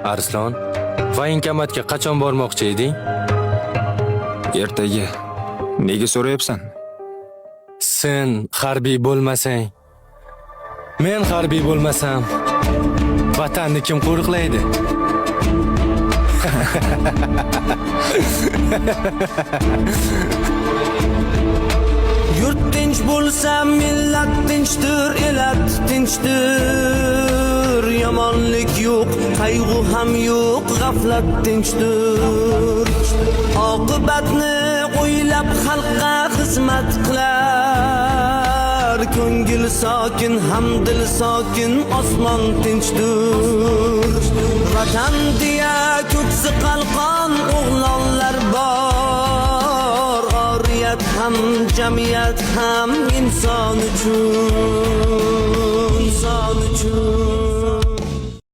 Arslon, voyinkomatga qachon bormoqchi eding? Ertaga. Nega so'rayapsan? Sen harbiy bo'lmasang, men harbiy bo'lmasam, vatanni kim qo'riqlaydi? Yurt tinch bo'lsa millat tinchdir, elat tinchdir. Yomonlik yo'q, qayg'u ham yo'q, g'aflat tinchdir. Oqibatni o'ylab xalqqa xizmat qilar. Ko'ngil sokin, ham dil sokin, osmon tinchdir. Vatan deya ko'ksi qalqon o'g'lonlar bor. Oriyat ham, jamiyat ham inson uchun.